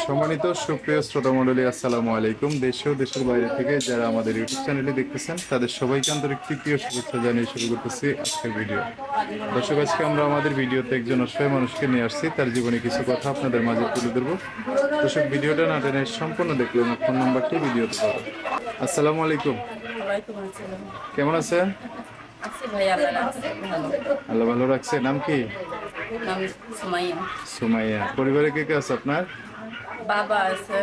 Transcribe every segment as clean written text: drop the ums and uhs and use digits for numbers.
সম্মানিত সুপ্রিয় শ্রোতা মণ্ডলী, আসসালামু আলাইকুম। দেশে ও দেশের বাইরে থেকে যারা আমাদের ইউটিউব চ্যানেলে দেখতেছেন তাদের সবাইকে আন্তরিক তৃতীয় শুভেচ্ছা জানিয়ে শুরু করতেছি আজকের ভিডিও। দর্শক, আজকে আমরা আমাদের ভিডিওতে একজন অসহায় মানুষকে নিয়ে আসছি, তার জীবনে কিছু কথা আপনাদের মাঝে তুলে ধরবো। দর্শক, ভিডিওটা না টেনে সম্পূর্ণ দেখলে আমার ফোন নাম্বারটি ভিডিওতে পাবো। আসসালামু আলাইকুম, ওয়ালাইকুম আসসালাম। কেমন আছেন? আছি ভাই, আল্লাহ রাখছে ভালো। আল্লাহ ভালো রাখছে। নাম কি? নাম সুমাইয়া। সুমাইয়া। পরিবারে কে কে আছে আপনার? বাবা আছে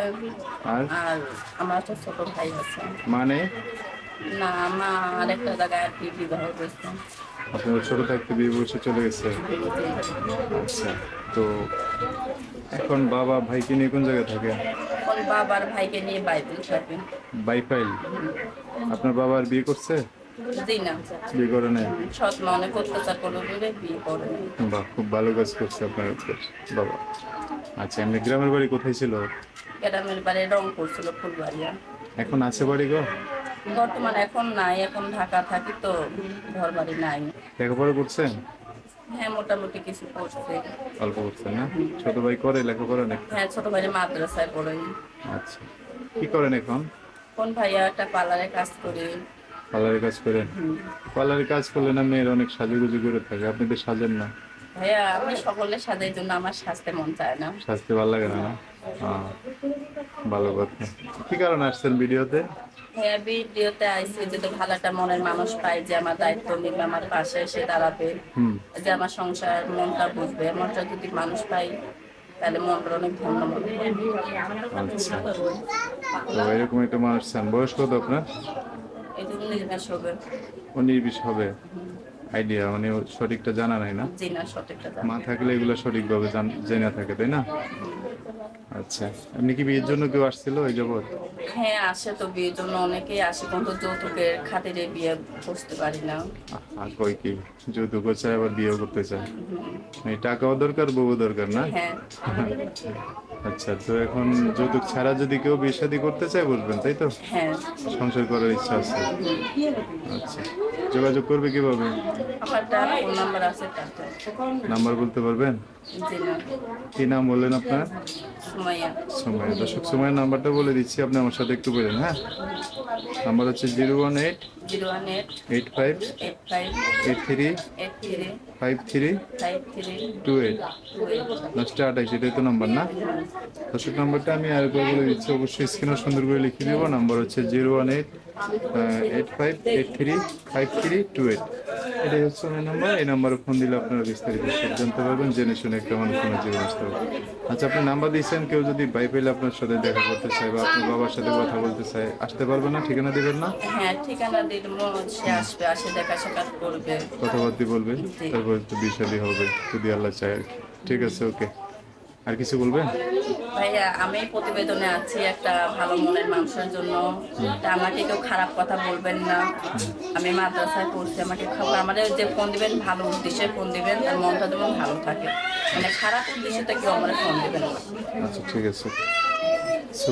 আর আর আমার একটা ছোট ভাই আছে। মানে না, মা আরেকটা জায়গায় আর কি বিবাহ করছে। আপনার ছোট থাকতে বিয়ে বসে চলে গেছে? আচ্ছা, তো এখন বাবা ভাইকে নিয়ে কোন জায়গায় থাকে? এখন বাবার ভাইকে নিয়ে বাইবেল থাকে। বাইফাইল। আপনার বাবা আর বিয়ে করছে? জি না, বিয়ে করে নাই? সৎ মা অনেক অত্যাচার করলো বলে বিয়ে করে নাই। বাহ, খুব ভালো কাজ করছে আপনার উপর বাবা। আচ্ছা, এমনি গ্রামের বাড়ি কোথায় ছিল? গ্রামের বাড়ি রং করছিল ফুলবাড়িয়া। এখন আছে বাড়ি গো? বর্তমানে এখন নাই, এখন ঢাকা থাকি তো ঘর বাড়ি নাই। লেখাপড়া করছেন? হ্যাঁ, মোটামুটি কিছু করছে। অল্প করছেন না? ছোট ভাই করে লেখাপড়া নাকি? হ্যাঁ, ছোট ভাই মাদ্রাসায় পড়ে। আচ্ছা, কি করেন এখন? কোন ভাইয়া একটা পার্লারে কাজ করে। পার্লারের কাজ করেন? পার্লারের কাজ করলে না মেয়ের অনেক সাজুগুজু করে থাকে, আপনি তো সাজেন না। ভাইয়া আমি সকলের সাথে, এই জন্য আমার সাজতে মন চায় না। সাজতে ভালো লাগে না না? ভালো কথা। কি কারণে আসছেন ভিডিওতে? ভাইয়া ভিডিওতে আইসি যদি ভালো একটা মনের মানুষ পাই, যে আমার দায়িত্ব নিবে, আমার পাশে এসে দাঁড়াবে, যে আমার সংসার মনটা বুঝবে, এমনটা যদি মানুষ পাই তাহলে মনটা অনেক ধন্য মনে হয়। আচ্ছা, তো এরকম একটা মানুষ চান। বয়স কত আপনার? এই জন্য নির্বাস হবে। 19-20 হবে আইডিয়া, মানে ওর সঠিকটা জানা নাই না? জি না, সঠিকটা মা জানি। থাকলে এগুলো সঠিকভাবে জেনে থাকে, তাই না? আচ্ছা, আপনি কি বিয়ের জন্য কেউ আসছিল ওই যাবৎ? হ্যাঁ, আসে তো বিয়ের জন্য অনেকেই আসে, কিন্তু যৌতুকের খাতিরে বিয়ে করতে পারি না। আর কই কি যৌতুকও চায়, আবার বিয়েও করতে চায়। এই টাকাও দরকার, বউও দরকার, না? হ্যাঁ। আচ্ছা, তো এখন যৌতুক ছাড়া যদি কেউ বিয়ে শাদী করতে চায় বলবেন, তাই তো? হ্যাঁ, সংসার করার ইচ্ছা আছে। আচ্ছা, যোগাযোগ করবে কিভাবে? আমার একটা ফোন নাম্বার আছে তাতে। নাম্বার বলতে পারবেন? জি না, কি নাম বললেন আপনার? সুমাইয়া। সময়। দর্শক, সময়ের নাম্বারটা বলে দিচ্ছি, আপনি আমার সাথে একটু বলেন। হ্যাঁ, নাম্বার হচ্ছে 018 018 85 85 83 83 53 53 28। 28। লাস্টে 28, এটাই তো নাম্বার না? দর্শক, নাম্বারটা আমি আরেকবার বলে দিচ্ছি, অবশ্যই স্ক্রিনে সুন্দর করে লিখে দেবো। নাম্বার হচ্ছে 018 85 83 53 28। এটাই হচ্ছে আমার নাম্বার। এই নাম্বারে ফোন দিলে আপনারা বিস্তারিত সব জানতে পারবেন, জেনে শুনে একটা মানুষের জীবন আসতে পারবেন। আচ্ছা, আপনি নাম্বার দিয়েছেন, কেউ যদি বাই পেলে আপনার সাথে দেখা করতে চায় বা আপনার বাবার সাথে কথা বলতে চায়, আসতে পারবে না? ঠিকানা দেবেন না? হ্যাঁ, ঠিকানা দিয়ে দেবো, সে আসবে, আসে দেখা সাক্ষাৎ করবে। কথাবার্তা বলবে, জি। তারপর তো বিয়ে শাদী হবে যদি আল্লাহ চায় আর কি। ঠিক আছে, ওকে। আর কিছু বলবেন? ভাইয়া, আমি প্রতিবেদনে আছি একটা ভালো মনের মানুষের জন্য। তা আমাকে কেউ খারাপ কথা বলবেন না। আমি মাদ্রাসায় পড়ছি, আমাকে খাবার আমাদের যে ফোন দিবেন ভালো উদ্দেশ্যে ফোন দিবেন, তার মনটা যেমন ভালো থাকে, মানে খারাপ উদ্দেশ্যে তো কেউ আমার ফোন দিবেন না। আচ্ছা, ঠিক আছে।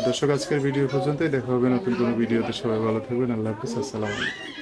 দর্শক, আজকের ভিডিও পর্যন্তই। দেখা হবে নতুন কোনো ভিডিওতে। সবাই ভালো থাকবেন। আল্লাহ হাফিজ। আসসালামু আলাইকুম।